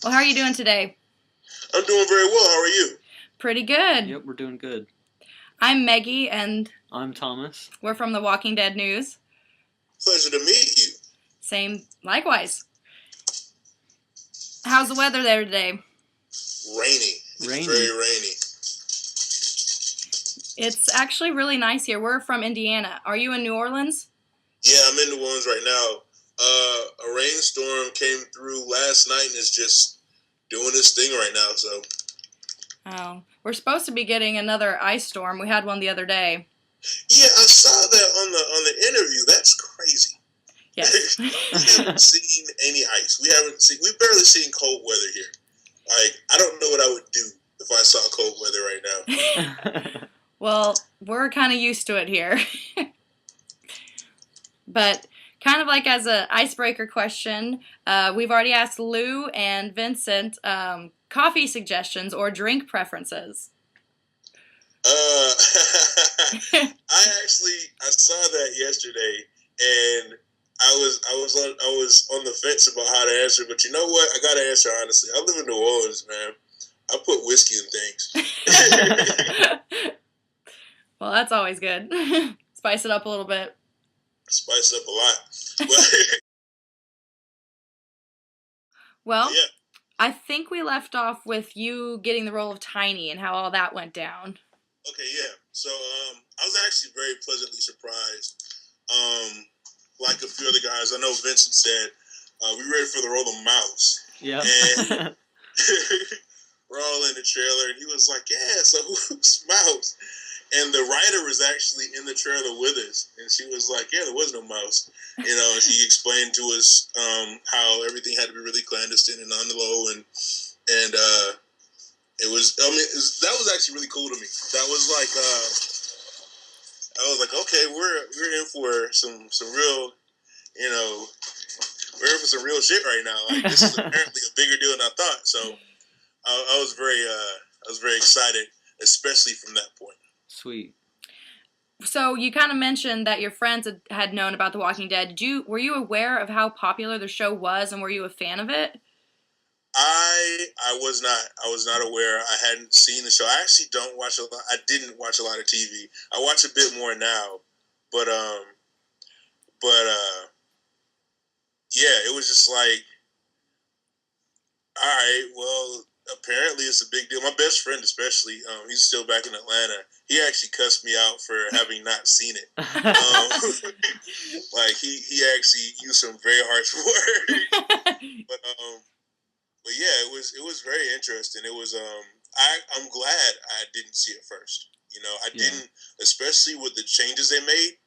Well, how are you doing today? I'm doing very well. How are you? Pretty good. Yep, we're doing good. I'm Maggie, and I'm Thomas. we're from The Walking Dead News. Pleasure to meet you. Same, likewise. How's the weather there today? Rainy. It's Rainy. very rainy. It's actually really nice here. We're from Indiana. Are you in New Orleans? Yeah, I'm in New Orleans right now. A rainstorm came through last night and is just doing its thing right now. So Oh, we're supposed to be getting another ice storm. We had one the other day. yeah, I saw that on the interview. That's crazy. Yes. We haven't seen any ice. We've barely seen cold weather here. Like, I don't know what I would do if I saw cold weather right now. Well, we're kind of used to it here. But kind of like as an icebreaker question, we've already asked Lou and Vincent coffee suggestions or drink preferences. I saw that yesterday, and I was on the fence about how to answer, but you know what? I gotta answer honestly. I live in New Orleans, man. I put whiskey in things. Well, that's always good. Spice it up a little bit. Spice up a lot. But, well, yeah. I think we left off with you getting the role of Tiny and how all that went down. Okay, yeah. So I was actually very pleasantly surprised. Like a few other guys, I know Vincent said, we ready for the role of Mouse. Yeah. And we're all in the trailer, and he was like, yeah, so who's Mouse? And the writer was actually in the trailer with us, and she was like, yeah, there was no mouse. You know, and she explained to us how everything had to be really clandestine and on the low, and it was, that was actually really cool to me. That was like, I was like, okay, we're in for some real, you know, we're in for some real shit right now. Like, this is apparently a bigger deal than I thought. So I was very excited, especially from that point. Sweet. So you kind of mentioned that your friends had known about The Walking Dead. Were you aware of how popular the show was, and were you a fan of it? I was not aware. I hadn't seen the show. I actually don't watch a lot. I didn't watch a lot of TV. I watch a bit more now, but yeah, it was just like, all right, well, apparently it's a big deal. My best friend, especially, he's still back in Atlanta. He actually cussed me out for having not seen it. Like he actually used some very harsh words. But yeah, it was very interesting. It was I'm glad I didn't see it first. You know, I didn't, especially with the changes they made.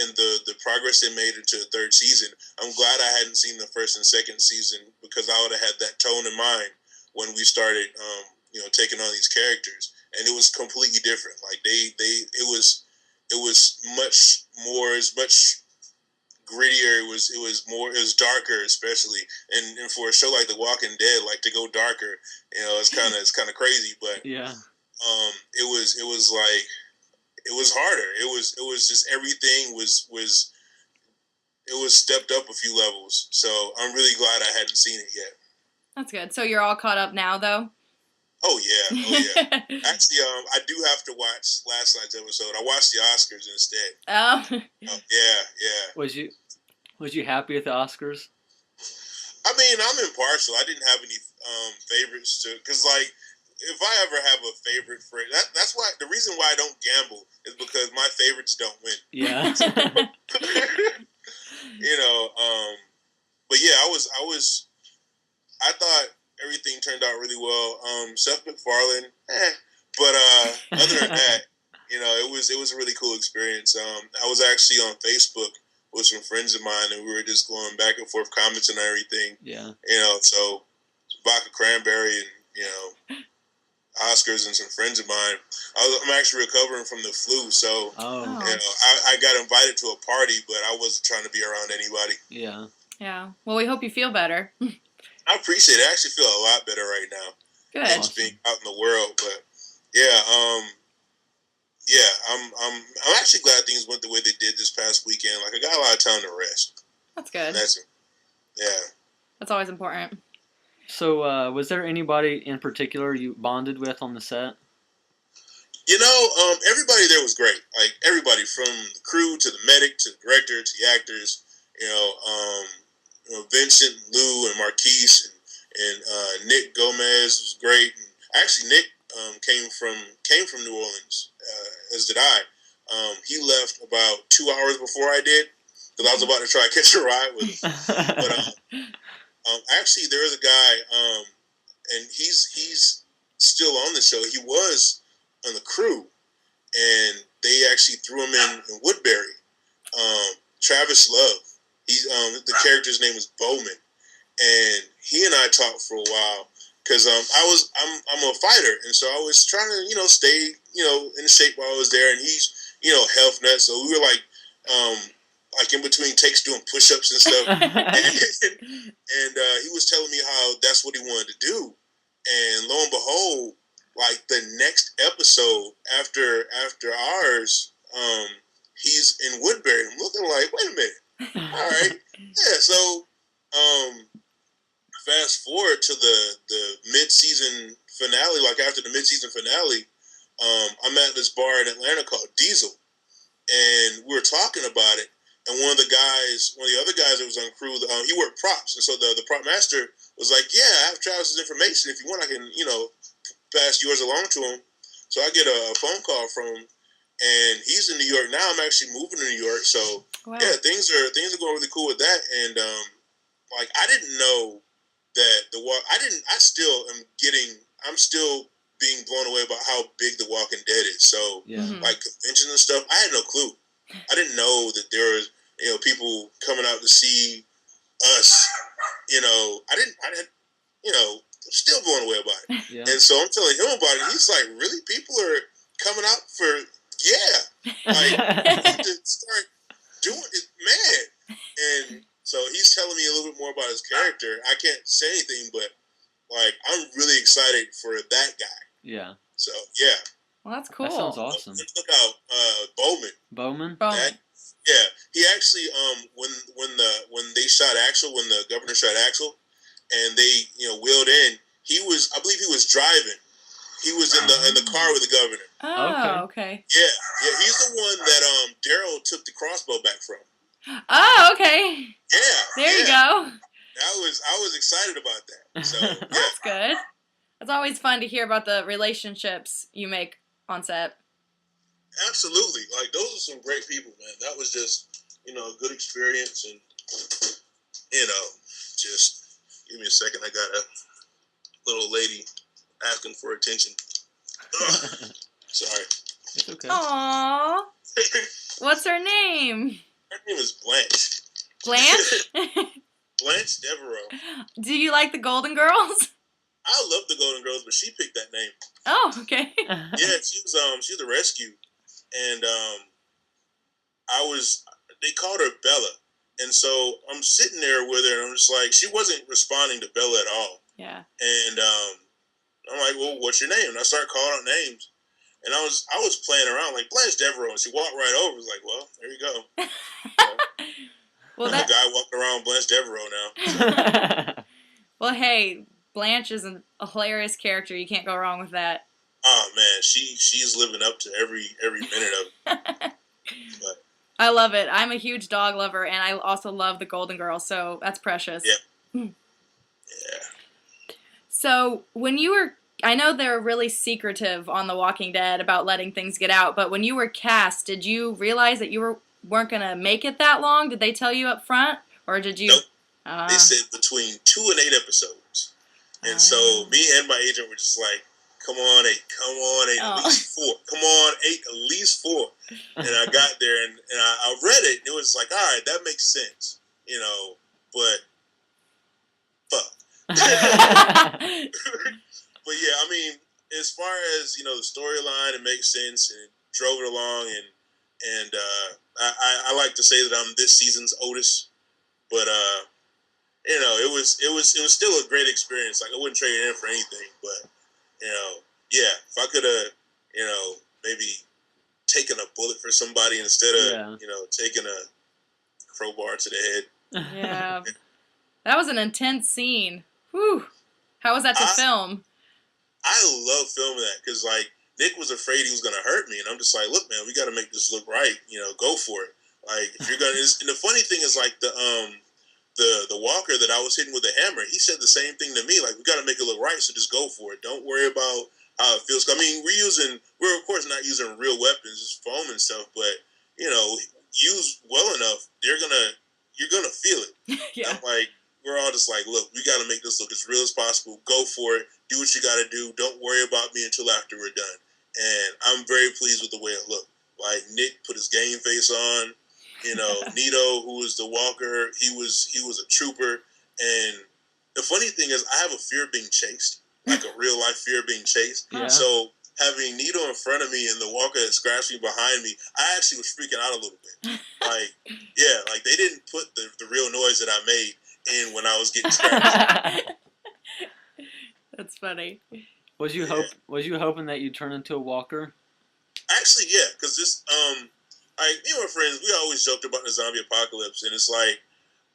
And the progress they made into the third season. I'm glad I hadn't seen the first and second season, because I would have had that tone in mind when we started, taking on these characters, and it was completely different. Like it was much more, it was much grittier. It was darker, especially, and for a show like The Walking Dead, like, to go darker, it's kind of crazy, but yeah, it was like, it was harder. It was just, everything was stepped up a few levels. So I'm really glad I hadn't seen it yet. That's good. So you're all caught up now, though? Oh yeah. Actually, I do have to watch last night's episode. I watched the Oscars instead. Oh. Yeah. Was you happy with the Oscars? I mean, I'm impartial. I didn't have any favorites because, like, if I ever have a favorite for it, that's why, the reason why I don't gamble is because my favorites don't win. Yeah. But yeah, I thought everything turned out really well. Seth MacFarlane, but other than that, it was a really cool experience. I was actually on Facebook with some friends of mine, and we were just going back and forth comments and everything. Yeah. So vodka cranberry and Oscars and some friends of mine. I'm actually recovering from the flu, so I got invited to a party, but I wasn't trying to be around anybody. Yeah. Yeah. Well, we hope you feel better. I appreciate it. I actually feel a lot better right now. Good. Just being out in the world, but yeah, I'm actually glad things went the way they did this past weekend. Like, I got a lot of time to rest. That's good. That's it. Yeah. That's always important. So, was there anybody in particular you bonded with on the set? Everybody there was great. Like everybody from the crew to the medic to the director to the actors. Vincent, Lou, and Marquise and Nick Gomez was great. And actually, Nick came from New Orleans, as did I. He left about 2 hours before I did because I was about to try to catch a ride with him. But actually, there is a guy, and he's still on the show. He was on the crew, and they actually threw him in Woodbury. Travis Love. He's the character's name is Bowman, and he and I talked for a while because I'm a fighter, and so I was trying to stay in shape while I was there, and he's health nut, so we were like in between takes doing push-ups and stuff, and he was telling me how that's what he wanted to do, and lo and behold, like the next episode after ours, he's in Woodbury. I'm looking like, wait a minute. All right. Yeah, so fast forward to the mid-season finale, like after the mid-season finale, I'm at this bar in Atlanta called Diesel, and we were talking about it, and one of the other guys that was on crew, he worked props, and so the prop master was like, yeah, I have Travis's information. If you want, I can, pass yours along to him. So I get a phone call from him, and he's in New York now. I'm actually moving to New York, so Wow. yeah, things are going really cool with that. And I didn't know that I'm still being blown away about how big The Walking Dead is. So Yeah. like conventions and stuff, I had no clue. I didn't know that there was people coming out to see us. Still blown away about it. Yeah. And so I'm telling him about it. He's like, really? People are coming out for, like, we need to start doing it, man. And so he's telling me a little bit more about his character. I can't say anything, but, like, I'm really excited for that guy. Yeah. So, yeah. Well, that's cool. That sounds awesome. Look out, Bowman. Bowman? Yeah. He actually, when they shot Axel, when the governor shot Axel, and they, wheeled in, I believe he was driving. He was in the car with the governor. Oh, okay. Yeah, he's the one that Daryl took the crossbow back from. Oh, okay. Yeah. There you go. I was excited about that. So yeah. That's good. It's always fun to hear about the relationships you make on set. Absolutely. Like those are some great people, man. That was just, a good experience, and just give me a second. I got a little lady asking for attention. Sorry. It's okay. Aww. What's her name? Her name is Blanche. Blanche? Blanche Devereaux. Do you like the Golden Girls? I love the Golden Girls, but she picked that name. Oh, okay. Yeah, she was a rescue, and they called her Bella, and so I'm sitting there with her, and I'm just like, she wasn't responding to Bella at all. Yeah. And I'm like, well, what's your name? And I started calling out names, and I was playing around like Blanche Devereaux, and she walked right over. I was like, well, there you go. Well, I'm a guy walking around Blanche Devereaux now. Well, hey, Blanche is a hilarious character. You can't go wrong with that. Oh man, she's living up to every minute of it. But, I love it. I'm a huge dog lover, and I also love the Golden Girls, so that's precious. Yeah. Yeah. So when you were, I know they're really secretive on The Walking Dead about letting things get out, but when you were cast, did you realize that you weren't going to make it that long? Did they tell you up front, or did you? Nope. They said between 2 and 8 episodes, and so me and my agent were just like, come on, 8, at least 4. Come on, 8, at least 4. And I got there, and I read it, and it was like, all right, that makes sense, but fuck. But yeah, I mean, as far as, the storyline, it makes sense, and it drove it along, and I like to say that I'm this season's Otis, but it was still a great experience. Like, I wouldn't trade it in for anything, but yeah, if I could have, maybe taken a bullet for somebody instead of, taking a crowbar to the head. Yeah. That was an intense scene. Whew. How was that to film? I love filming that because like Nick was afraid he was gonna hurt me, and I'm just like, look, man, we got to make this look right. You know, go for it. Like if you're gonna. And the funny thing is like the walker that I was hitting with the hammer, he said the same thing to me. Like we got to make it look right, so just go for it. Don't worry about how it feels. I mean, we're of course not using real weapons, just foam and stuff, but you know, used well enough, you're gonna feel it. Yeah. I'm like, we're all just like, look, we got to make this look as real as possible. Go for it. Do what you got to do. Don't worry about me until after we're done. And I'm very pleased with the way it looked. Like Nick put his game face on. You know, Nito, who was the walker, he was a trooper. And the funny thing is, I have a fear of being chased, like a real life fear of being chased. Yeah. So having Nito in front of me and the walker that scratched me behind me, I actually was freaking out a little bit. Like, yeah, like they didn't put the real noise that I made in when I was getting scratched. That's funny. Was you hoping that you'd turn into a walker? Actually, yeah, because this like me and my friends, we always joked about the zombie apocalypse, and it's like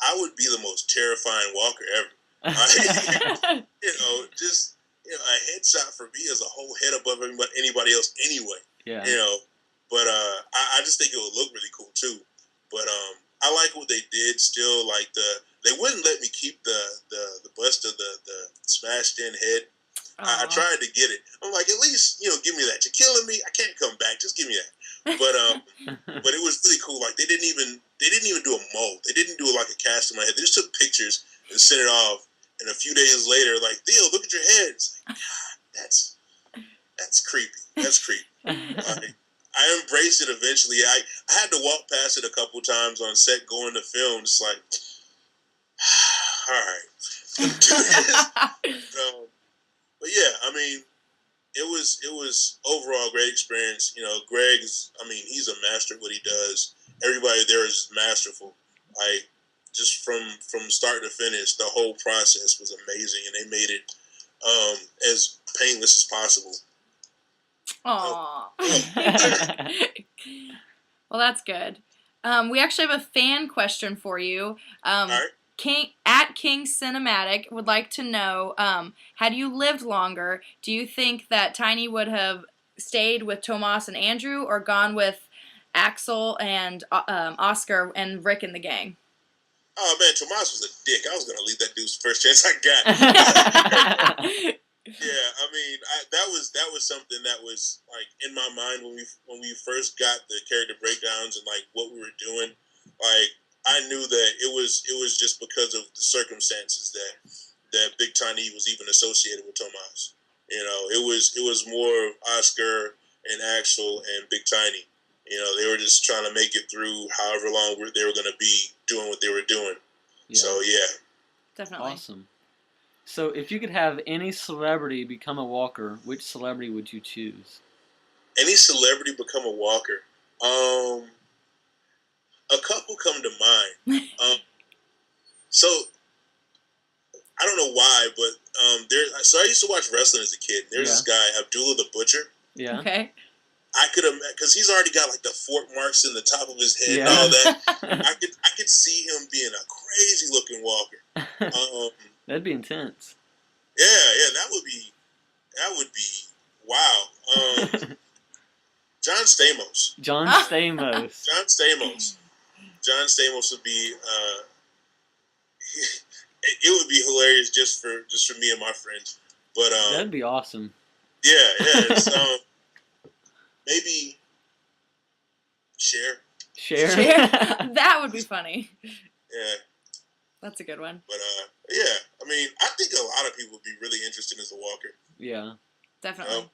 I would be the most terrifying walker ever. Like, you know, just a headshot for me is a whole head above anybody else anyway. Yeah. You know, but I just think it would look really cool too. But I like what they did. Still, like they wouldn't let me keep the bust of the smashed in head. I tried to get it. I'm like, at least give me that. You're killing me. I can't come back. Just give me that. But it was really cool. Like they didn't even do a mold. They didn't do like a cast in my head. They just took pictures and sent it off. And a few days later, like, Theo, look at your head. It's like, God, that's creepy. That's creepy. I embraced it eventually. I had to walk past it a couple times on set going to film. It's like, all right. But yeah, I mean, it was overall a great experience. Greg is, he's a master at what he does. Everybody there is masterful. Like, just from start to finish, the whole process was amazing, and they made it as painless as possible. Aww. Well, that's good. We actually have a fan question for you. All right. King Cinematic would like to know, had you lived longer, do you think that Tiny would have stayed with Tomas and Andrew or gone with Axel and Oscar and Rick and the gang? Oh man, Tomas was a dick. I was gonna leave that dude's first chance I got. Yeah, that was something that was like in my mind when we first got the character breakdowns and like what we were doing. Like I knew that it was just because of the circumstances that Big Tiny was even associated with Tomas. It was more of Oscar and Axel and Big Tiny. They were just trying to make it through however long they were going to be doing what they were doing. Yeah. So, yeah. Definitely. Awesome. So, if you could have any celebrity become a walker, which celebrity would you choose? Any celebrity become a walker? A couple come to mind. So, I don't know why, but so I used to watch wrestling as a kid. There's this guy, Abdullah the Butcher. Yeah. Okay. I could have, because he's already got like the fork marks in the top of his head and all that. I could see him being a crazy looking walker. That'd be intense. Yeah, that would be wow. John Stamos. John Stamos. John Stamos would be. It would be hilarious just for me and my friends. But that'd be awesome. Yeah. It's, maybe Cher. That would be funny. Yeah. That's a good one. But yeah, I think a lot of people would be really interested as a walker. Yeah. Definitely.